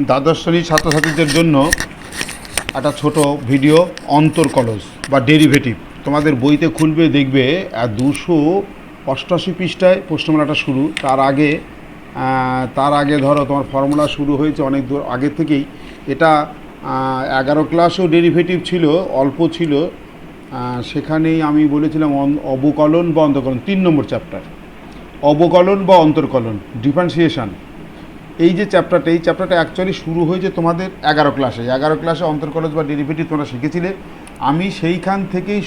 দ্বাদশ শ্রেণীর ছাত্রছাত্রীদের জন্য একটা ছোট ভিডিও অন্তর্কলজ বা ডেরিভেটিভ। তোমাদের বইতে খুলবে দেখবে 288 পৃষ্ঠায় প্রশ্নমালাটা শুরু। তার আগে ধরো তোমার ফর্মুলা শুরু হয়েছে অনেক দূর আগে থেকেই। এটা 11 ক্লাসেও ডেরিভেটিভ ছিল, অল্প ছিল। সেখানেই আমি বলেছিলাম অবকলন বা অন্তর্কলন, 3 নম্বর চ্যাপ্টার, অবকলন বা অন্তর্কলন, ডিফারেন্সিয়েশন। এই চ্যাপ্টারটা অ্যাকচুয়ালি শুরু হয়েছে তোমাদের 11 ক্লাসে অন্তর্কলজ বা ডেরিভেটিভ তোমরা শিখেছিলে। আমি সেখান থেকেই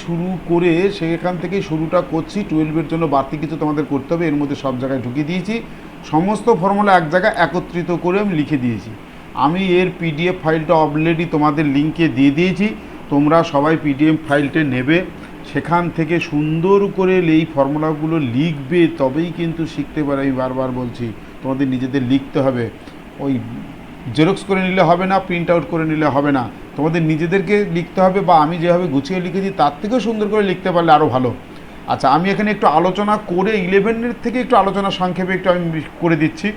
শুরুটা করছি। 12-এর জন্য বাড়তি কিছু তোমাদের করতে হবে, এর মধ্যে সব জায়গায় ঢুকিয়ে দিয়েছি। সমস্ত ফর্মুলা এক জায়গায় একত্রিত করে আমি লিখে দিয়েছি। আমি এর পিডিএফ ফাইলটা অলরেডি তোমাদের লিঙ্কে দিয়ে দিয়েছি। তোমরা সবাই পিডিএফ ফাইলটা নেবে, সেখান থেকে সুন্দর করে এই ফর্মুলাগুলো লিখবে, তবেই কিন্তু শিখতে পারে। আমি বারবার বলছি, তোমাদের নিজেদের লিখতে হবে। ওই জেরক্স করে নিলে হবে না, প্রিন্ট আউট করে নিলে হবে না, তোমাদের নিজেদেরকে লিখতে হবে। বা আমি যেভাবে গুছিয়ে লিখেছি তার থেকেও সুন্দর করে লিখতে পারলে আরও ভালো। আচ্ছা, আমি এখানে একটু আলোচনা করে 11-এর থেকে একটু আলোচনা সংক্ষেপে একটু আমি করে দিচ্ছি।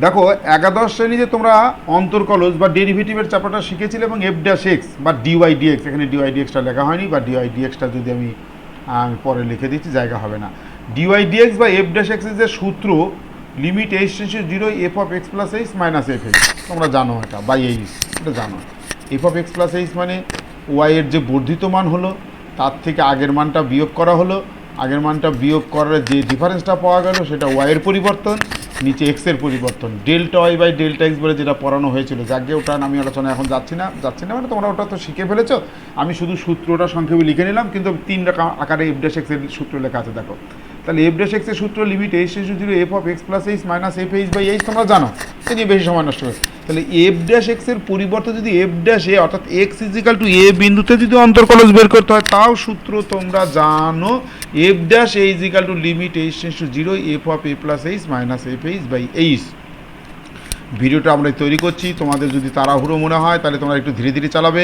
দেখো, 11 শ্রেণীতে তোমরা অন্তর্কলজ বা ডেরিভেটিভের চ্যাপ্টারটা শিখেছিলে এবং f'(x) বা dy/dx, এখানে dy/dxটা লেখা হয়নি, বা dy/dxটা যদি আমি পরে লিখে দিচ্ছি জায়গা হবে না। dy/dx বা f'(x) এর সূত্র limit h→0 f(x + h - f)। তোমরা জানো এটা, বাই h, এটা জানো। f(x + h) মানে y এর যে বর্ধিত মান হলো তার থেকে আগের মানটা বিয়োগ করা হলো, আগের মানটা বিয়োগ করার যে ডিফারেন্সটা পাওয়া গেল সেটা y এর পরিবর্তন, নিচে x এর পরিবর্তন, Δy/Δx বলে যেটা পড়ানো হয়েছিল। যাকে ওটা আমি আলোচনা এখন যাচ্ছি না মানে তোমরা ওটা তো শিখে ফেলেছো। আমি শুধু সূত্রটা সংক্ষেপে লিখে নিলাম, কিন্তু 3 আকারে f'(x) এর সূত্র লেখা আছে। দেখো, তাহলে f'(x) এর সূত্র limit h→0 f(x + h - f(h/h) তোমরা জানো, এ নিয়ে বেশি সময় নষ্ট করে। তাহলে f'(x) এর পরিবর্তে যদি f'(a) অর্থাৎ x = a বিন্দুতে যদি অন্তর্কলজ বের করতে হয়, তাও সূত্র তোমরা জানো, f'(a) = limit h→0 f(a + h - f(h/h)। ভিডিওটা আমরা তৈরি করছি, তোমাদের যদি তাড়াহুড়ো মনে হয় তাহলে তোমরা একটু ধীরে ধীরে চালাবে,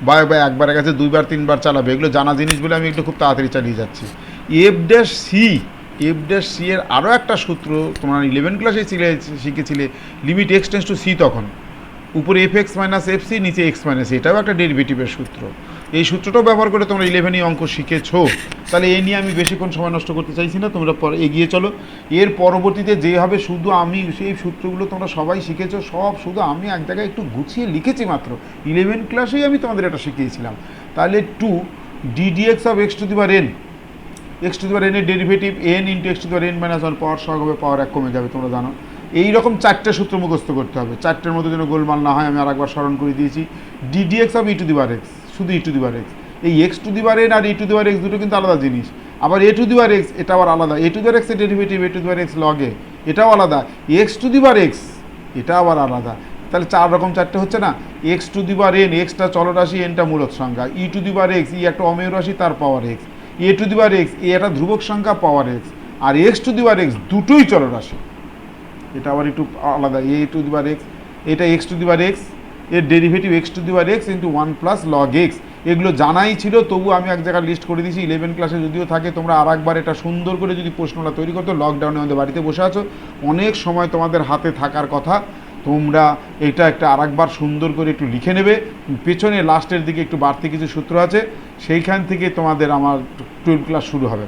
বা একবারের কাছে 2বার 3বার চালাবে। এগুলো জানা জিনিস বলে আমি একটু খুব তাড়াতাড়ি চালিয়ে যাচ্ছি। f'(c) এর আরও একটা সূত্র তোমরা 11 ক্লাসে শিখেছিলে, লিমিট x→c, তখন উপরে f(x - fc), নিচে x - এটাও একটা ডেরিভেটিভের সূত্র। এই সূত্রটাও ব্যবহার করে তোমরা 11 অঙ্ক শিখেছো। তাহলে এ নিয়ে আমি বেশিক্ষণ সময় নষ্ট করতে চাইছি না, তোমরা এগিয়ে চলো। এর পরবর্তীতে যে হবে, শুধু আমি সেই সূত্রগুলো তোমরা সবাই শিখেছো সব, শুধু আমি এক জায়গায় একটু গুছিয়ে লিখেছি মাত্র। 11 ক্লাসেই আমি তোমাদের এটা শিখিয়েছিলাম। তাহলে 2 ddx of x⁴n, x⁴n এর ডেরিভেটিভ n × x⁴n-1 পাওয়ার সহগ হবে, পাওয়ার 1 কমে যাবে, তোমরা জানো। এইরকম 4টে সূত্র মুখস্থ করতে হবে। 4টের মধ্যে যেন গোলমাল না হয়, আমি আরেকবার স্মরণ করে দিয়েছি। ddx of e⁴x, শুধু e⁴x। এই x⁴n আর e⁴x দুটো কিন্তু আলাদা জিনিস। আবার a⁴x, এটা আবার আলাদা। a⁴x এর ডেরিভেটিভ a⁴x log a, এটাও আলাদা। x⁴x, এটা আবার আলাদা। তাহলে 4টে হচ্ছে না। x⁴n, এক্সটা চলরাশি, এনটা মূলত সংখ্যা। e⁴x, ই একটা অমেয় রাশি, তার পাওয়ার x। a⁴x, এ একটা ধ্রুবক সংখ্যা, পাওয়ার x। আর x⁴x দুটোই চলরাশি, এটা আবার একটু আলাদা। a⁴x, এটা x⁴x, এর ডেরিভেটিভ x⁴x × 1 + log x। এগুলো জানাই ছিল, তবু আমি এক জায়গায় লিস্ট করে দিয়েছি। 11 ক্লাসে যদিও থাকে, তোমরা আর একবার এটা সুন্দর করে যদি প্রশ্নটা তৈরি করতো। লকডাউনে আমাদের বাড়িতে বসে আছো, অনেক সময় তোমাদের হাতে থাকার কথা, তোমরা এটা একটা আর একবার সুন্দর করে একটু লিখে নেবে। পেছনে লাস্টের দিকে একটু বাড়তি কিছু সূত্র আছে, সেইখান থেকে তোমাদের আমার 12 ক্লাস শুরু হবে।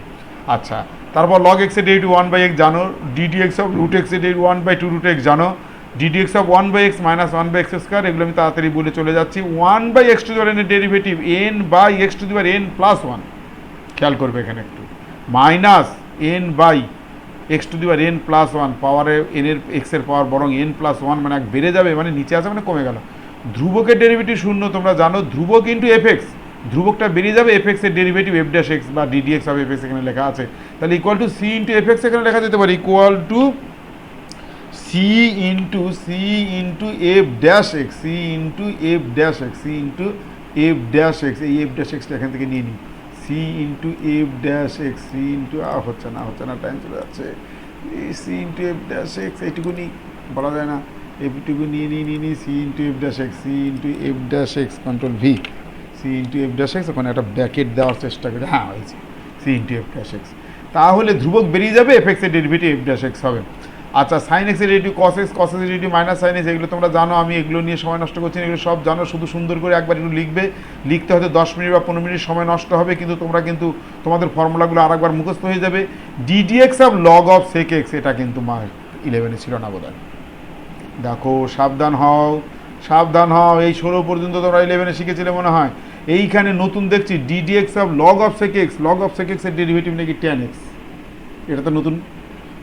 আচ্ছা, তারপর log x এর ডেরিভেটিভ 1/x জানো, ddx of √x এর ডেরিভেটিভ 1/2√x জানো, ddx of 1/x - 1/x², এগুলো আমি তাড়াতাড়ি বলে চলে যাচ্ছি। 1/x⁴n এর ডেরিভেটিভ n/x⁴n + 1, খেয়াল করবে এখানে একটু, -n/x⁴n + 1, পাওয়ারে n এর x এর পাওয়ার বরং n + 1, মানে এক বেড়ে যাবে, মানে নিচে আসে মানে কমে গেল। ধ্রুবকের ডেরিভেটিভ 0, তোমরা জানো, ধ্রুবক × f(x), ধ্রুবকটা বেরিয়ে যাবে, f(x) এর ডেরিভেটিভ f'(x) বা ddx of f(x) এখানে লেখা আছে। তাহলে ইকুয়াল টু c × f(x) এখানে লেখা যেতে পারে, equal to c × f'(x), c × f'(x), এই f'(x)টা এখান থেকে নিয়ে নিই, c × f'(x), c হচ্ছে না, টাইম চলে যাচ্ছে। c × f'(x), এইটুকুনি বলা যায় না, এইটুকু নিয়ে নিই, c × f'(x), c × f'(x), control v, c × f'(x), ওখানে একটা ব্র্যাকেট দেওয়ার চেষ্টা করি, হ্যাঁ হয়েছে, c × f'(x). তাহলে ধ্রুবক বেরিয়ে যাবে, f(x) এর ডেরিভেটিভ f'(x) হবে। আচ্ছা সাইন এক্সের ডেরিভেটিভ কস এক্স, কস এক্সের ডেরিভেটিভ মাইনাস সাইন এক্স, এগুলো তোমরা জানো, আমি এগুলো নিয়ে সময় নষ্ট করছি না, এগুলো সব জানো, শুধু সুন্দর করে একবার একটু লিখবে, লিখতে হয়তো 10 মিনিট বা 15 মিনিট সময় নষ্ট হবে, কিন্তু তোমরা কিন্তু তোমাদের ফর্মুলাগুলো আরেকবার মুখস্থ হয়ে যাবে। D dx of log of sec x, এটা কিন্তু 11-এ ছিল না বোধহয়। দেখো সাবধান হও, সাবধান হও, এই 16 পর্যন্ত তোমরা 11-এ শিখেছিলে মনে হয়। এইখানে নতুন দেখছি d dx of log of sec x, log of sec এক্সের ডেরিভেটিভ নাকি tan x, এটা তো নতুন,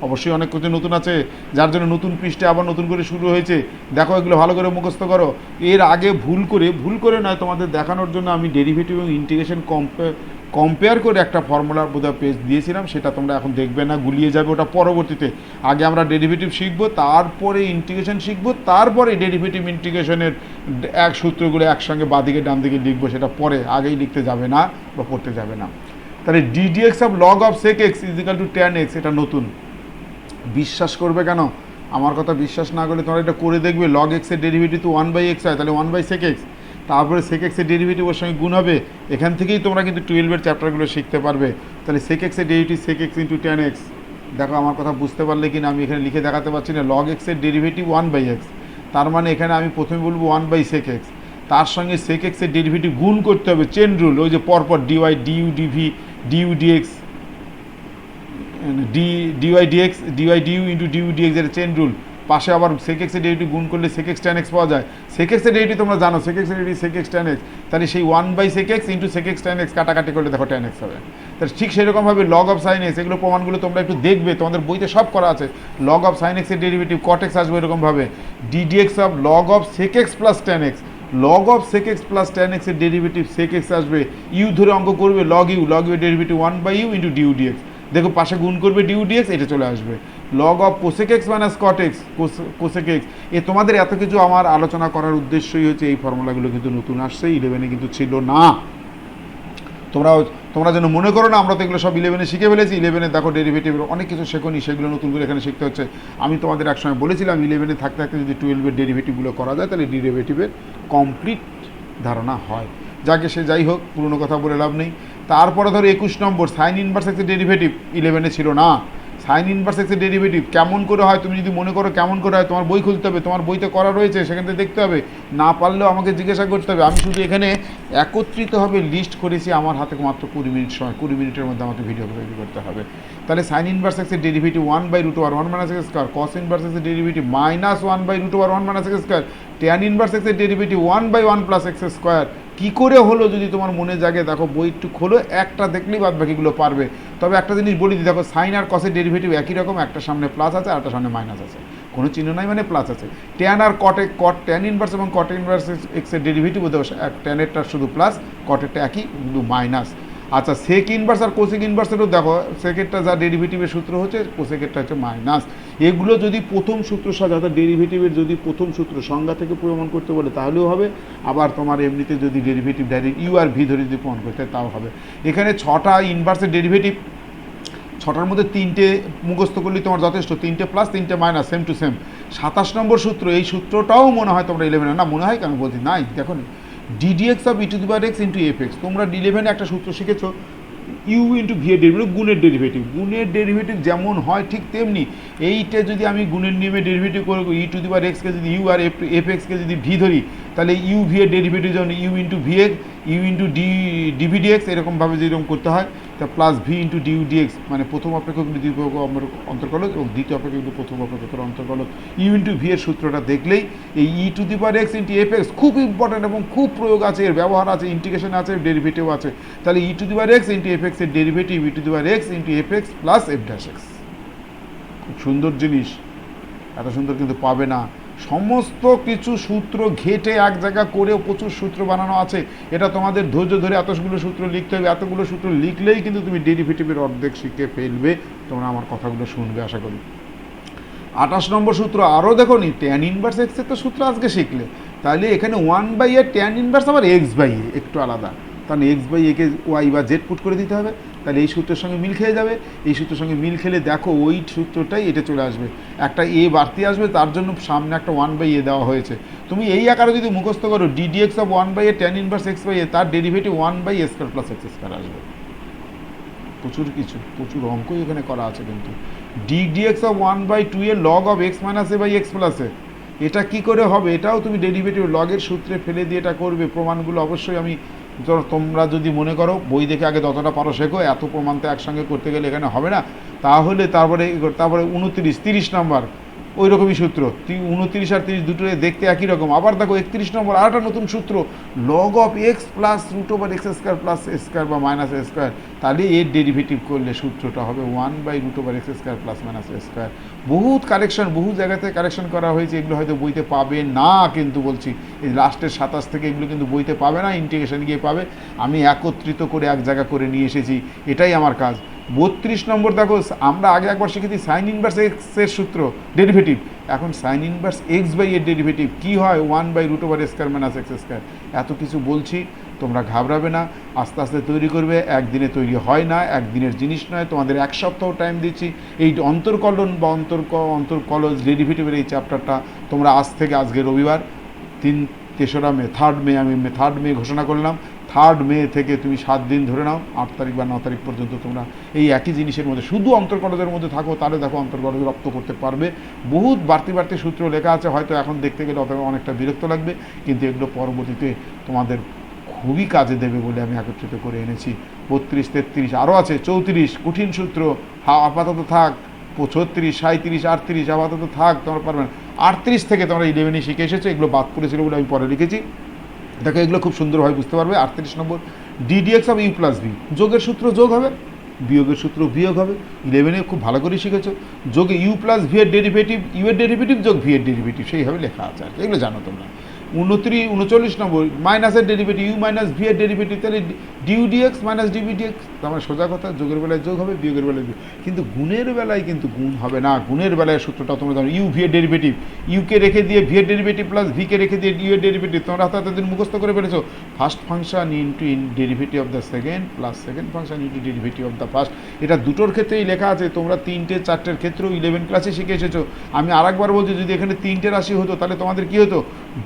অবশ্যই অনেক কিছু নতুন আছে, যার জন্য নতুন পৃষ্ঠে আবার নতুন করে শুরু হয়েছে। দেখো এগুলো ভালো করে মুখস্থ করো। এর আগে ভুল করে নয়, তোমাদের দেখানোর জন্য আমি ডেরিভেটিভ এবং ইন্টিগ্রেশন কম্পেয়ার করে একটা ফর্মুলার বোধহয় পেজ দিয়েছিলাম, সেটা তোমরা এখন দেখবে না, গুলিয়ে যাবে ওটা পরবর্তীতে। আগে আমরা ডেরিভেটিভ শিখবো, তারপরে ইন্টিগ্রেশন শিখবো, তারপরে ডেরিভেটিভ ইন্টিগ্রেশনের এক সূত্রগুলো একসঙ্গে বাঁদিকে ডান দিকে লিখবো, সেটা পরে, আগেই লিখতে যাবে না বা পড়তে যাবে না। তাহলে d dx of log of sec x is equal to tan x, এটা নতুন। বিশ্বাস করবে কেন? আমার কথা বিশ্বাস না করলে তোমরা এটা করে দেখবে, লগ এক্সের ডেরিভেটিভ তো 1/x হয়, তাহলে 1/sec x, তারপরে সেক এক্সের ডেরিভেটিভ ওর সঙ্গে গুণ হবে। এখান থেকেই তোমরা কিন্তু 12-এর চ্যাপ্টারগুলো শিখতে পারবে। তাহলে সেক এক্সের derivative sec x into tan x, দেখো আমার কথা বুঝতে পারলে কিনা, আমি এখানে লিখে দেখাতে পারছি না। লগ এক্সের ডেরিভেটিভ 1/x, তার মানে এখানে আমি প্রথমে বলবো 1/sec x, তার সঙ্গে সেক এক্সের ডেরিভেটিভ গুণ করতে হবে, চেন রুল, ওই যে পরপর dy du dv du dx dy du into du dx, এর চেন রুল। পাশে আবার সেক এক্সের ডেরিভেটিভ গুণ করলে সেক এক্স tan x পাওয়া যায়। সেক এক্সের ডেরিভেটিভ তোমরা জানো, সেক এক্সের derivative sec x tan x, তাহলে সেই 1/sec x into sec x tan x কাটাকাটি করলে দেখো tan x হবে। তাহলে ঠিক সেরকমভাবে লগ অফ সাইন এক্স, এগুলো প্রমাণগুলো তোমরা একটু দেখবে, তোমাদের বইতে সব করা আছে। লগ অফ সাইন এক্সের ডেরিভেটিভ cot x আসবে এরকমভাবে, d dx of log of sec x plus tan x, log of sec x plus tan x এর ডেরিভেটিভ সেক এক্স আসবে, ইউ ধরে অঙ্ক করবে, লগ ইউ এর derivative 1/u into du dx, দেখো পাশে গুণ করবে du dx, এটা চলে আসবে। Log of cosec x minus cot x, cosec x, তোমাদের এত কিছু আমার আলোচনা করার উদ্দেশ্যই হচ্ছে এই ফর্মুলাগুলো কিন্তু নতুন আসছে, 11-এ কিন্তু ছিল না। তোমরা যেন মনে করো না আমরা তো এগুলো সব 11-এ শিখে ফেলেছি। 11-এ দেখো ডেরিভেটিভের অনেক কিছু শেখনি, সেগুলো নতুন করে এখানে শিখতে হচ্ছে। আমি তোমাদের একসময় বলেছিলাম 11-এ থাকতে থাকতে যদি 12-এর ডেরিভেটিভগুলো করা যায়, তাহলে ডেরিভেটিভের কমপ্লিট ধারণা হয়। যাকে সে যাই হোক, পুরনো কথা বলে লাভ নেই। তারপরে ধরো 21 নম্বর সাইন ইনভার্স এক্সের ডেরিভেটিভ, 11-এ ছিল না। সাইন ইনভার্স এক্সের ডেরিভেটিভ কেমন করে হয়, তুমি যদি মনে করো কেমন করে হয়, তোমার বই খুলতে হবে, তোমার বইতে করা রয়েছে, সেখান থেকে দেখতে হবে, না পারলেও আমাকে জিজ্ঞাসা করতে হবে। আমি শুধু এখানে একত্রিতভাবে লিস্ট করেছি, আমার হাতে মাত্র 20 মিনিট সময়, 20 মিনিটের মধ্যে আমাকে ভিডিও তৈরি করতে হবে। তাহলে সাইন ইনভার্স এক্সের derivative 1/√1 - x square, cos inverse এক্সের derivative -1/√1 - x square, tan inverse এক্সের ডেরিভেটিভ 1/1 + x স্কয়ার। কী করে হলো যদি তোমার মনে জাগে, দেখো বই একটু খোলো, একটা দেখলেই বাদ বাকিগুলো পারবে। তবে একটা জিনিস বলি দিই, দেখো সাইন আর কসের ডেরিভেটিভ একই রকম, একটা সামনে প্লাস আছে আর একটা সামনে মাইনাস আছে, কোনো চিহ্ন নাই মানে প্লাস আছে। ট্যান আর ট্যান ইনভার্স এবং কট ইনভার্স এক্সের ডেরিভেটিভ ওদের ট্যানেরটা শুধু প্লাস, কটেরটা একই শুধু মাইনাস। আচ্ছা সেক ইনভার্স আর কোসেক ইনভার্সেরও দেখো, সেকেরটা যা ডেরিভেটিভের সূত্র হচ্ছে, কোসেকেরটা হচ্ছে মাইনাস। এগুলো যদি প্রথম সূত্র সাথে, অর্থাৎ ডেরিভেটিভের যদি প্রথম সূত্র সংজ্ঞা থেকে প্রমাণ করতে বলে তাহলেও হবে, আবার তোমার এমনিতে যদি ডেরিভেটিভ ডাইরেক্ট ইউ আর ভি ধরে যদি প্রমাণ করতে তাও হবে। এখানে 6টা ইনভার্সের ডেরিভেটিভ, 6টার মধ্যে 3টে মুখস্থ করলেই তোমার যথেষ্ট, 3টে প্লাস 3টে মাইনাস, সেম টু সেম। 27 নম্বর সূত্র, এই সূত্রটাও মনে হয় তোমরা 11-এ, না মনে হয় কেন বলছি, নাই দেখো ddx of e⁻x into F x, তোমরা 11-এ একটা সূত্র শিখেছো, ইউ ইন্টু ভি এর ডেরিভেটিভ, গুণের ডেরিভেটিভ যেমন হয় ঠিক তেমনি এইটা যদি আমি গুণের নিয়মে ডেরিভেটিভ করে e⁻xকে যদি ইউ আর এফ এক্সকে যদি ভি ধরি, তাহলে ইউ ভি এর ডেরিভেটিভ যেমন u into v x, u into dv dx, এরকমভাবে যেরকম করতে হয়, তা plus v into du dx, মানে প্রথম অপেক্ষক কিন্তু দ্বিতীয় অন্তর্কলক এবং দ্বিতীয় অপেক্ষক কিন্তু প্রথম অপেক্ষকের অন্তর্কলক। ইউ ইন্টু ভি এর সূত্রটা দেখলেই এই e⁻x ইন্টু এফ এক্স খুব ইম্পর্টেন্ট এবং খুব প্রয়োগ আছে, এর ব্যবহার আছে, ইন্টিগ্রেশন আছে, ডেরিভেটিভ আছে। তাহলে e⁻x ইন্টু এফ এক্স এর derivative e⁻x into F x plus F dash x. খুব সুন্দর জিনিস, এত সুন্দর কিন্তু পাবে না। সমস্ত কিছু সূত্র ঘেটে এক জায়গা করেও প্রচুর সূত্র বানানো আছে, এটা তোমাদের ধৈর্য ধরে এতগুলো সূত্র লিখতে হবে। এতগুলো সূত্র লিখলেই কিন্তু তুমি ডেরিভেটিভের অর্ধেক শিখে ফেলবে। তোমরা আমার কথাগুলো শুনবে আশা করি। 28 নম্বর সূত্র আরও দেখো নি, ট্যান ইনভার্স এক্সের তো সূত্র আজকে শিখলে, তাহলে এখানে 1/a ট্যান ইনভার্স আবার x/a একটু আলাদা, তাহলে x/a কে ওয়াই বা জেড পুট করে দিতে হবে, তাহলে এই সূত্রের সঙ্গে মিল খেয়ে যাবে। এই সূত্রের সঙ্গে মিল খেলে দেখো ওই সূত্রটাই এটা চলে আসবে, একটা এ বাড়তি আসবে, তার জন্য সামনে একটা 1/a দেওয়া হয়েছে। তুমি এই আকারে যদি মুখস্থ করো ddx of 1/a tan inverse x/a, তার ডেরিভেটিভ 1/a² + x² আসবে। প্রচুর অঙ্কই এখানে করা আছে কিন্তু। ডি ডিএক্স অফ 1/2 এর log of x minus a by x plus a. এটা কি করে হবে? এটাও তুমি ডেরিভেটিভ লগের সূত্রে ফেলে দিয়ে এটা করবে। প্রমাণগুলো অবশ্যই আমি, তোমরা যদি মনে করো বই দেখে আগে যতটা পারো শেখো, এত প্রমাণ তো একসঙ্গে করতে গেলে এখানে হবে না। তাহলে তারপরে 29 30 নম্বর ওই রকমই সূত্র, 29 আর 30 দুটো দেখতে একই রকম। আবার দেখো 31 নম্বর আর একটা নতুন সূত্র, log of x plus root over x square plus a square বা মাইনাস এ স্কোয়ার। তাহলে এর ডেরিভেটিভ করলে সূত্রটা হবে 1/রুট over x square plus minus a square. বহুত কারেকশন, বহু জায়গাতে কারেকশন করা হয়েছে, এগুলো হয়তো বইতে পাবে না, কিন্তু বলছি এই লাস্টের 27 থেকে এগুলো কিন্তু বইতে পাবে না, ইন্টিগ্রেশন গিয়ে পাবে। আমি একত্রিত করে এক জায়গা করে নিয়ে এসেছি, এটাই আমার কাজ। 32 নম্বর দেখো, আমরা আগে একবার শিখেছি সাইন ইনভার্স এক্সের সূত্র ডেরিভেটিভ, এখন সাইন ইনভার্স এক্স বাই এর ডেরিভেটিভ কী হয়? 1/রুট over x square minus x square. এত কিছু বলছি, তোমরা ঘাবড়াবে না, আস্তে আস্তে তৈরি করবে। একদিনে তৈরি হয় না, একদিনের জিনিস নয়, তোমাদের 1 সপ্তাহ টাইম দিচ্ছি। এই অন্তর্কলন বা অন্তর্কলজ ডেরিভেটিভের এই চ্যাপ্টারটা তোমরা আজ থেকে, আজকে রবিবার 3রা মে, 3rd মে ঘোষণা করলাম। 3rd মে থেকে তুমি 7 দিন ধরে নাও, 8 তারিখ বা 9 তারিখ পর্যন্ত তোমরা এই একই জিনিসের মধ্যে শুধু অন্তর্কলজের মধ্যে থাকো, তাহলে দেখো অন্তর্কলজ রপ্ত করতে পারবে। বহুত বাড়তি বাড়তি সূত্র লেখা আছে, হয়তো এখন দেখতে গেলে অনেকটা বিরক্ত লাগবে, কিন্তু এগুলো পরবর্তীতে তোমাদের খুবই কাজে দেবে বলে আমি একত্রিত করে এনেছি। 32 33 আরও আছে, 34 কঠিন সূত্র আপাতত থাক, 36 37 38 আপাতত থাক, তোমরা পারবে না। 38 থেকে তোমরা 11 শিখে এসেছো, এগুলো বাদ করেছিল বলে আমি পরে লিখেছি। দেখো এগুলো খুব সুন্দরভাবে বুঝতে পারবে। 38 নম্বর, d d x of u plus v, যোগের সূত্র যোগ হবে, বিয়োগের সূত্র বিয়োগ হবে। 11 খুব ভালো করে শিখেছো। যোগে ইউ প্লাস ভি এর ডেরিভেটিভ, ইউ এর ডেরিভেটিভ যোগ ভি এর ডেরিভেটিভ, সেইভাবে লেখা আছে আর কি, এগুলো জানো তোমরা। 39 নম্বর, মাইনাসের ডেরিভেটিভ, ইউ মাইনাস ভি এর ডেরিভেটিভ, তাহলে du dx minus dv dx. আমার সোজা কথা, যোগের বেলায় যোগ হবে, বিয়োগের বেলায় বিয়োগ, কিন্তু গুণের বেলায় কিন্তু গুণ হবে না। গুণের বেলায় সূত্রটা তোমরা জানো, ইউ ভি এর ডেরিভেটিভ, ইউকে রেখে দিয়ে ভি এর ডেরিভেটিভ প্লাস ভিকে রেখে দিয়ে ইউ এর ডেরিভেটিভ, তোমরা হাতে মুখস্থ করে ফেলেছো। First function into derivative of the second plus second function into derivative of the first. এটা দুটোর ক্ষেত্রেই লেখা আছে, তোমরা 3টে 4টের ক্ষেত্রেও 11 ক্লাসে শিখে এসেছো। আমি আরেকবার বলছি, যদি এখানে 3টে রাশি হতো তাহলে তোমাদের কী হতো?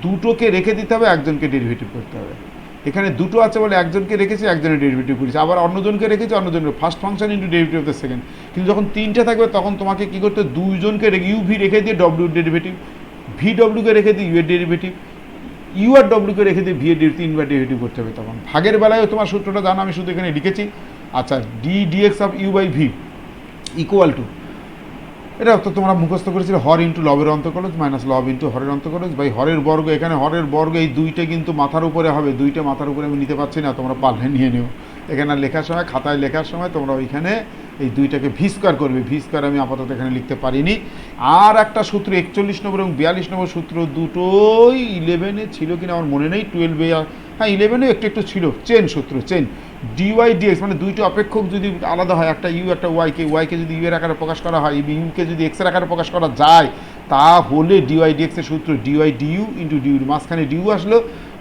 দুটোকে রেখে দিতে হবে, একজনকে ডেরিভেটিভ করতে হবে। এখানে দুটো আছে বলে একজনকে রেখেছি, একজনের ডেরিভেটিভ করেছি, আবার অন্যজনকে রেখেছি, অন্যজনের first function into derivative of the second. কিন্তু যখন 3টে থাকবে তখন তোমাকে কী করতে? দুইজনকে রেখে, ইউ ভি রেখে দিয়ে ডব্লিউর ডেরিভেটিভ, ভি ডব্লিউকে রেখে দিয়ে ইউ এর ডেরিভেটিভ, ইউ আর ডব্লিউকে রেখে দিয়ে ভি এর 3বার ডেরিভেটিভ করতে হবে। তখন ভাগের বেলায়ও তোমার সূত্রটা জানো, আমি শুধু এখানে লিখেছি। আচ্ছা, d dx of u by v equal to, এটা তো তোমরা মুখস্থ করেছিলে, হর ইন্টু লবের অন্তর্কলজ মাইনাস লব ইন্টু হরের অন্তর্কলজ বাই হরের বর্গ। এখানে হরের বর্গ এই দুইটা কিন্তু মাথার উপরে হবে, দুইটা মাথার উপরে আমি নিতে পারছি না, তোমরা পারলে নিয়ে নিও। এখানে লেখার সময়, খাতায় লেখার সময় তোমরা ওইখানে এই দুইটাকে ভি স্কোয়ার করবে। ভি স্কোয়ার আমি আপাতত এখানে লিখতে পারিনি। আর একটা সূত্র 41 নম্বর এবং 42 নম্বর সূত্র, দুটোই 11-এ ছিল কিনা আমার মনে নেই, 12-এ, হ্যাঁ 11-এও একটু একটু ছিল। চেন সূত্র, চেন ডিওয়াই ডিএক্স, মানে দুইটা অপেক্ষক যদি আলাদা হয়, একটা ইউ একটা ওয়াইকে যদি ইউ এর আকারে প্রকাশ করা হয়, ইউকে যদি এক্সের আকারে প্রকাশ করা যায়, তাহলে ডিওয়াই ডিএক্সের সূত্র ডিওয়াই ডিইউ ইন্টু ডিউ, মাঝখানে ডিউ আসলো,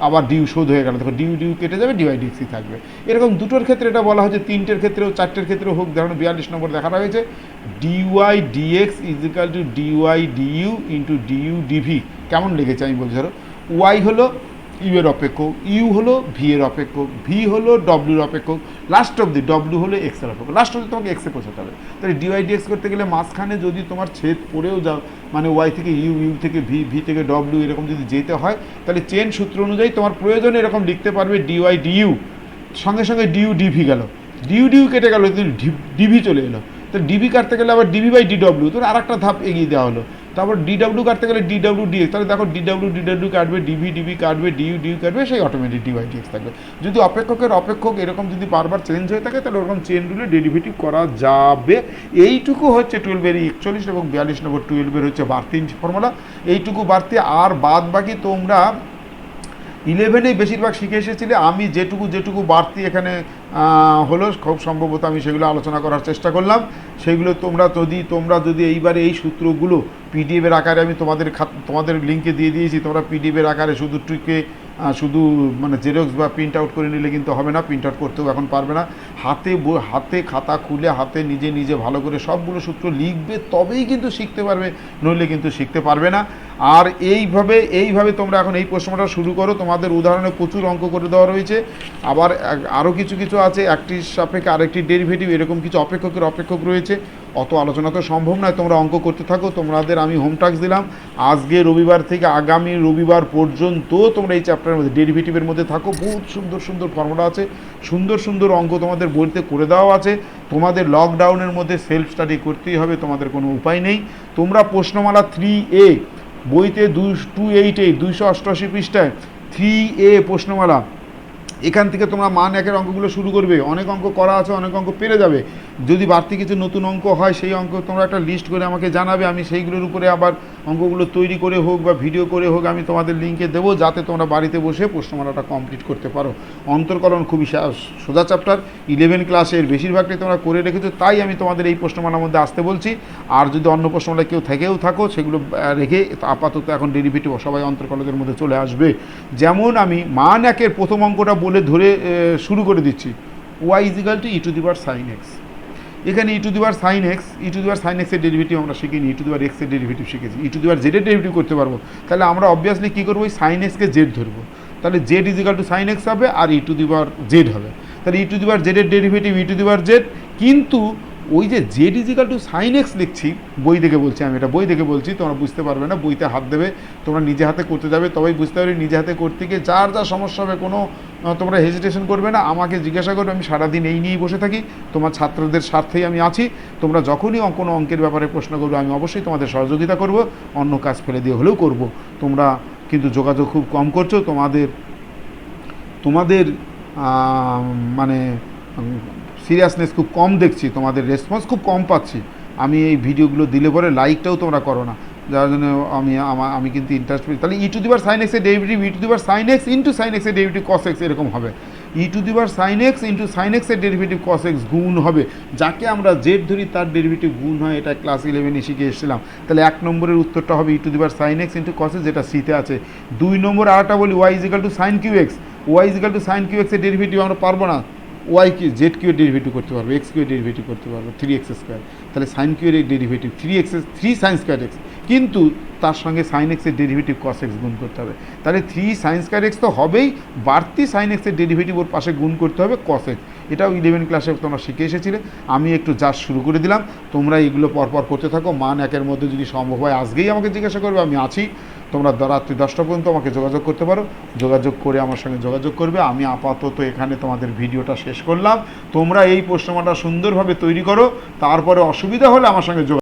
আবার ডিউ শোধ হয়ে গেল, দেখো ডিউ ডিউ কেটে যাবে, ডিওয়াই ডিএক্সই থাকবে। এরকম দুটোর ক্ষেত্রে এটা বলা হয়েছে, 3টের ক্ষেত্রেও 4টের ক্ষেত্রেও হোক। দেখুন 42 নম্বর দেখানো হয়েছে, dy dx is equal to dy du into du dv. কেমন লেগেছে আমি বলছি, ধরো ওয়াই হলো ইউ এর অপেক্ষক, ইউ হলো ভি এর অপেক্ষক, ভি হলো ডব্লিউর অপেক্ষক, লাস্ট অব্দি ডব্লিউ হলো এক্স এর অপেক্ষক, লাস্ট অব্দি তোমাকে এক্সে পৌঁছাতে হবে। তাহলে ডিওয়াই ডিএক্স করতে গেলে মাঝখানে যদি তোমার ছেদ পড়েও যাও, মানে ওয়াই থেকে ইউ, ইউ থেকে ভি, ভি থেকে ডব্লিউ, এরকম যদি যেতে হয়, তাহলে চেন সূত্র অনুযায়ী তোমার প্রয়োজনে এরকম লিখতে পারবে, ডিওয়াই ডিইউ সঙ্গে সঙ্গে ডিইউ ডিভি গেল, ডিইউ ডিইউ কেটে গেল, ডিভি চলে এলো। তো ডিবি কাটতে গেলে আবার ডিবি বাই ডিডব্লিউ, তোর আর একটা ধাপ এগিয়ে দেওয়া হলো। তারপর ডিডব্লিউ কাটতে গেলে ডিডব্লিউ ডিএক্স, তাহলে দেখো ডিডব্লিউ কাটবে, ডিভি ডিবি কাটবে, ডিইউ ডিইউ কাটবে, সেই অটোমেটিক ডিওয়াই ডিএক্স থাকবে। যদি অপেক্ষকের অপেক্ষক এরকম যদি বারবার চেঞ্জ হয়ে থাকে, তাহলে ওরকম চেন রুলে ডেরিভেটিভ করা যাবে। এইটুকু হচ্ছে 12-এর 41 এবং 42 নম্বর 12-এর হচ্ছে বাড়তি ফর্মুলা। এইটুকু বাড়তি, আর বাদ বাকি তোমরা 11-এই বেশিরভাগ শিখে এসেছিলে। আমি যেটুকু বাড়তি এখানে হলো, খুব সম্ভবত আমি সেগুলো আলোচনা করার চেষ্টা করলাম। সেগুলো তোমরা যদি এইবারে এই সূত্রগুলো পিডিএফের আকারে আমি তোমাদের লিঙ্কে দিয়ে দিয়েছি, তোমরা পিডিএফের আকারে শুধু মানে জেরক্স বা প্রিন্ট আউট করে নিলে কিন্তু হবে না, প্রিন্ট আউট করতেও এখন পারবে না। হাতে খাতা খুলে হাতে নিজে ভালো করে সবগুলো সূত্র লিখবে, তবেই কিন্তু শিখতে পারবে, নইলে কিন্তু শিখতে পারবে না। আর এইভাবে তোমরা এখন এই প্রশ্নটা শুরু করো। তোমাদের উদাহরণে প্রচুর অঙ্ক করে দেওয়া রয়েছে, আবার আরও কিছু আছে, একটির সাপেক্ষে আরেকটি ডেরিভেটিভ, এরকম কিছু অপেক্ষক রয়েছে। অত আলোচনা তো সম্ভব নয়, তোমরা অঙ্ক করতে থাকো। তোমাদের আমি হোম টাস্ক দিলাম, আজকে রবিবার থেকে আগামী রবিবার পর্যন্ত তোমরা এই চ্যাপ্টারের মধ্যে ডেরিভেটিভের মধ্যে থাকো। বহুত সুন্দর ফর্মুলা আছে, সুন্দর অঙ্ক তোমাদের বইতে করে দেওয়া আছে। তোমাদের লকডাউনের মধ্যে সেলফ স্টাডি করতেই হবে, তোমাদের কোনো উপায় নেই। তোমরা প্রশ্নমালা 3A বইতে 288 পৃষ্ঠায় 3A প্রশ্নমালা, এখান থেকে তোমরা মান একের অঙ্কগুলো শুরু করবে। অনেক অঙ্ক করা আছে, অনেক অঙ্ক পেরে যাবে। যদি বাড়তি কিছু নতুন অঙ্ক হয়, সেই অঙ্ক তোমরা একটা লিস্ট করে আমাকে জানাবে, আমি সেইগুলোর উপরে আবার অঙ্কগুলো তৈরি করে হোক বা ভিডিও করে হোক আমি তোমাদের লিঙ্কে দেবো, যাতে তোমরা বাড়িতে বসে প্রশ্নমালাটা কমপ্লিট করতে পারো। অন্তর্কলন খুবই সোজা চ্যাপ্টার, 11 ক্লাসের বেশিরভাগটাই তোমরা করে রেখেছো, তাই আমি তোমাদের এই প্রশ্নমালার মধ্যে আসতে বলছি। আর যদি অন্য প্রশ্নমালা কেউ থেকেও থাকো, সেগুলো রেখে আপাতত এখন ডেরিভেটিভ সবাই অন্তর্কলনের মধ্যে চলে আসবে। যেমন আমি মান একের প্রথম অঙ্কটা বলে ধরে শুরু করে দিচ্ছি, y = e⁻sin x। এখানে e⁻sin x এর ডেরিভেটিভ আমরা শিখিনি, e⁻x এর ডেরিভেটিভ শিখেছি, e⁻z এর ডেরিভেটিভ করতে পারবো। তাহলে আমরা অবভিয়াসলি কী করবো, ওই sin x কে z ধরবো, তাহলে z = sin x হবে আর e⁻z হবে। তাহলে e⁻z এর ডেরিভেটিভ e⁻z, কিন্তু ওই যে z = sin x লিখছি, বই দেখে বলছি, আমি এটা বই দেখে বলছি, তোমরা বুঝতে পারবে না, বইতে হাত দেবে, তোমরা নিজে হাতে করতে যাবে তবেই বুঝতে পারবে। নিজে হাতে করতে গিয়ে যার যা সমস্যা হবে কোনো তোমরা হেজিটেশন করবে না, আমাকে জিজ্ঞাসা করবে, আমি সারাদিন এই নিয়েই বসে থাকি, তোমার ছাত্রদের স্বার্থেই আমি আছি। তোমরা যখনই কোনো অঙ্কের ব্যাপারে প্রশ্ন করবে, আমি অবশ্যই তোমাদের সহযোগিতা করব, অন্য কাজ ফেলে দিয়ে হলেও করব। তোমরা কিন্তু যোগাযোগ খুব কম করছো, তোমাদের মানে সিরিয়াসনেস খুব কম দেখছি, তোমাদের রেসপন্স খুব কম পাচ্ছি। আমি এই ভিডিওগুলো দিলে পরে লাইকটাও তোমরা করো না, যার জন্য আমি কিন্তু ইন্টারেস্ট পেয়েছি। তাহলে e⁻sin x এর derivative e⁻sin x * sin x এর ডেরিভেটিভ cos x এরকম হবে, e⁻sin x * sin x এর ডেরিভেটিভ cos x গুণ হবে, যাকে আমরা z ধরি তার ডেরিভেটিভ গুণ হয়, এটা ক্লাস 11-এ শিখে এসেছিলাম। তাহলে 1 নম্বরের উত্তরটা হবে e⁻sin x * cos x, যেটা সিতে আছে। 2 নম্বর আরেকটা বলি, y = sin qx, y = sin qx এর ডেরিভেটিভ আমরা পারবো না, ওয়াই কি জেড কিউ এর ডেরিভেটিভ করতে পারবো, এক্স কিউ এর ডেরিভেটিভ করতে পারবো, 3x²। তাহলে সাইন কিউ এর ডেরিভেটিভ 3sin²x, কিন্তু তার সঙ্গে sin x এর ডেরিভেটিভ cos x গুণ করতে হবে। তাহলে 3sin²x তো হবেই, বাড়তি sin x এর ডেরিভেটিভ ওর পাশে গুণ করতে হবে cos x। এটাও 11 ক্লাসে তোমরা শিখে এসেছিলে, আমি একটু জাস্ট শুরু করে দিলাম। তোমরা এইগুলো পরপর করতে থাকো। মান একের মধ্যে যদি সম্ভব হয় আজকেই আমাকে জিজ্ঞাসা করবে, আমি আছি। তোমরা রাত্রি 10টা পর্যন্ত আমাকে যোগাযোগ করতে পারো, যোগাযোগ করে আমার সঙ্গে যোগাযোগ করবে। আমি আপাতত এখানে তোমাদের ভিডিওটা শেষ করলাম। তোমরা এই প্রশ্নমালাটা সুন্দরভাবে তৈরি করো, তারপরে অসুবিধা হলে আমার সঙ্গে যোগাযোগ